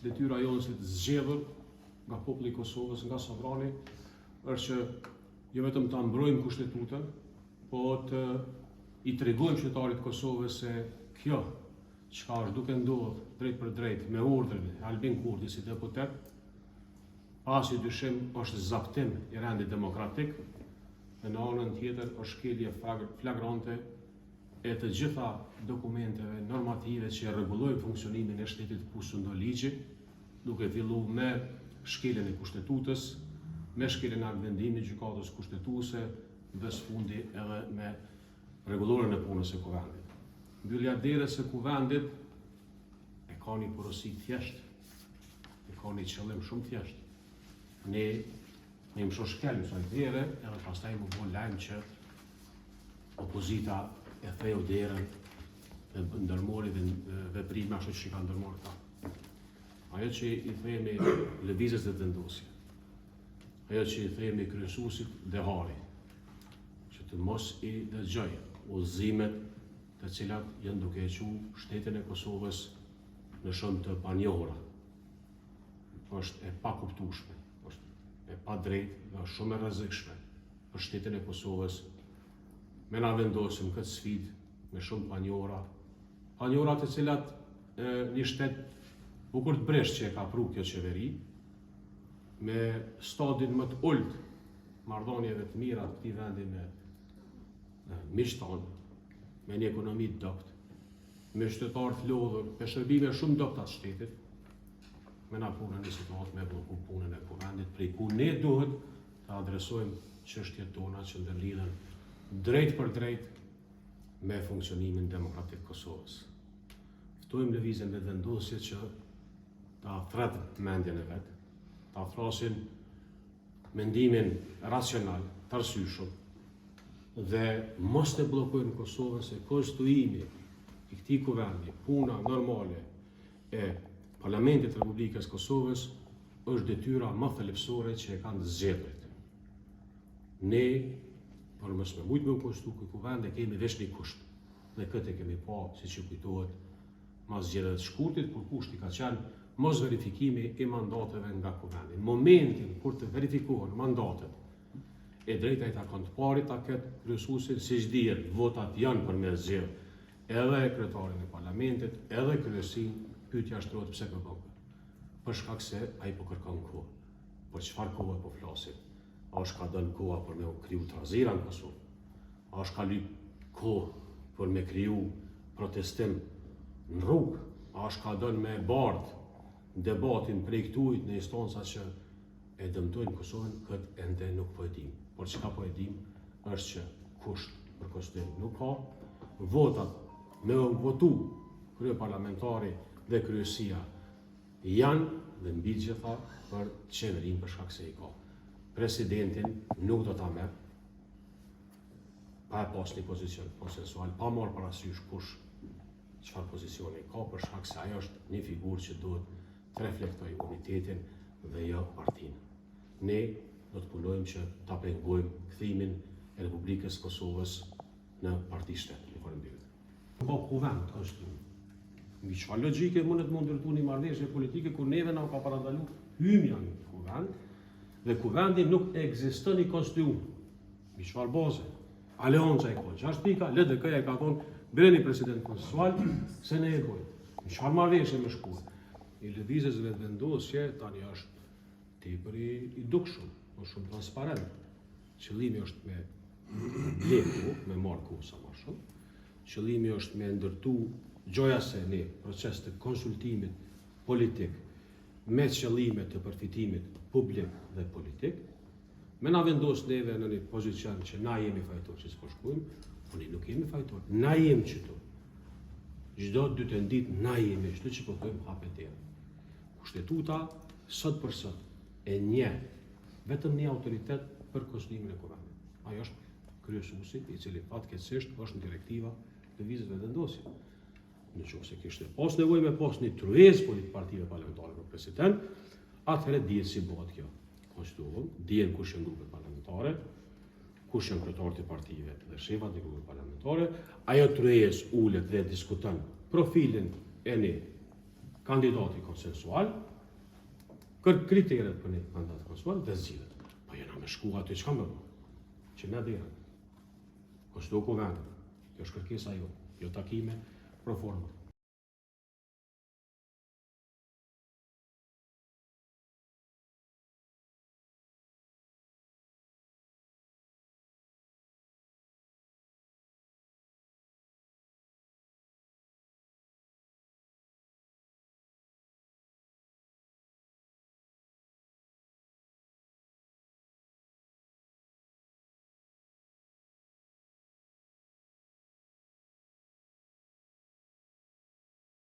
detyra jonë si të zgjedhur nga populli i Kosovës, nga sovrani, është që jo vetëm ta mbrojmë kushtetutën, po të i tregojmë qytetarit të Kosovës se kjo çka është duke ndodhur drejt për drejt me urdhrin e Albin Kurti si deputet, pasi dyshim është zaptim i rendit demokratik, dhe në anën tjetër është shkelje flagrante e të gjitha dokumenteve normative që rregullojnë funksionimin e shtetit kusundë ligji, duke filluar me shkeljen e kushtetutës, me shkeljen e vendimit gjykatës kushtetuese dhe sfundi edhe me rregullorën e punës së kuvendit. Mbyllja derës së kuvendit e ka një porosi thjesht, e ka një qëllim shumë thjesht. Ne më shoshkelm sa dere, edhe pastaj më bën lajm që opozita e theu derën dhe ndërmori veprime ashtu që ka ndërmorë ta. Ajo që i themi lëvizjes dhe vendosje, ajo që i themi kryesuesit Dehari, që të mos i dëgjoj udhëzimet të cilat janë duke e quajtur shtetin e Kosovës në shumë të panjohura. Është e pakuptueshme, është e padrejtë dhe shumë e rrezikshme për shtetin e Kosovës me na vendosim këtë sfidë me shumë panjohura, panjohura të cilat një shtet bukur të bresht që e ka pru kjo qeveri, me stadin më të ullt marrëdhënieve të mira të këtij vendi me miqton, me një ekonomi të dopt, me qytetarë të lodhur, me shërbime shumë dobta të shtetit, me na punën në situatë me bloku punën e kuvendit, prej ku ne duhet të adresojmë çështjet tona që ndërlidhen drejt për drejt me funksionimin demokratik të Kosovës. Ftojmë lëvizjen dhe vendosje që ta thret mendjen e vet, ta thrasin mendimin racional, të arsyeshëm, dhe mos të bllokojnë Kosovën se konstituimi i këtij kuvendi, puna normale e Parlamentit të Republikës Kosovës është detyra më thelbësore që e kanë zgjedhërit. Ne, për mos me mujt me u konstituu ky kuvend, kemi veç një kusht, dhe këtë e kemi pa, siç ju kujtohet, mas zgjedhjeve të shkurtit, kur kushti ka qenë mos verifikimi i mandateve nga kuvendi. Në momentin kur të verifikohen mandatet, e drejta i takon të parit ta ketë kryesuesin, siç dihet, votat janë për me zgjedh edhe kryetarin e parlamentit, edhe kryesin, pyetja shtrohet pse kërkon. Për shkak se ai po kërkon kohë. Për çfarë kohë po flasim? A është ka dhënë koha për me kriju trazira në Kosovë? A është ka lyp kohë për me kriju protestim në rrugë? A është ka dhënë me bardh debatin prej këtujt në instanca që e dëmtojnë Kosovën? Këtë ende nuk po e dim. Por çka po e dim është që kusht për konstituim nuk ka. Votat me votu kryeparlamentari dhe kryesia janë dhe mbi gjitha për qeverin për shkak se i ka. Presidentin nuk do ta merr pa pas një pozicion konsensual, pa marrë parasysh kush çfarë pozicioni ka, për shkak se ajo është një figurë që duhet të reflektojë unitetin dhe jo partinë. Ne do të punojmë që ta pengojmë kthimin e Republikës Kosovës në parti shtet. Ju falenderoj. Ka kuvend konstituim. Mbi çfarë logjike mundet mund ndërtu një marrëdhënie politike kur neve na ka parandaluar hymja në kuvend dhe kuvendi nuk ekziston i konstituum. Mbi çfarë baze? Aleonca e ka 6 pika, LDK-ja e ka thonë bëni president konstitucional se ne e bëjmë. Mbi çfarë marrëdhënie më shkuar? I lëvizjes dhe vendosje tani është tepër i dukshëm, është shumë transparent. Qëllimi është me bleku, me marrë kohë sa më shumë. Qëllimi është me ndërtu gjoja se një proces të konsultimit politik me qëllime të përfitimit publik dhe politik, me na vendos neve në një pozicion që na jemi fajtor që s'po shkojmë, po ne nuk jemi fajtor, na jemi qëtu. Çdo dytë ditë na jemi qëtu që po bëjmë hapetera. Kushtetuta sot për sot e njeh vetëm një autoritet për konstituimin e kuvendit. Ai është kryesuesi, i cili fatkeqësisht është në direktiva lëvizjes dhe vendosjes. Në qoftë se kishte pas nevojë me pas një truez partive parlamentare për president, atëherë dihet si bëhet kjo. Konstituon, dihen kush janë grupet parlamentare, kush janë kryetarët e partive dhe shefat e grupeve parlamentare, ajo truez ulet dhe diskuton profilin e një kandidati konsensual, kriteret për një kandidat konsensual dhe zgjidhet. Po jena me shku aty, çka më bë? Që ne dirën. Kushtu ku vendin. Kjo është kërkesa jo takime pro forma.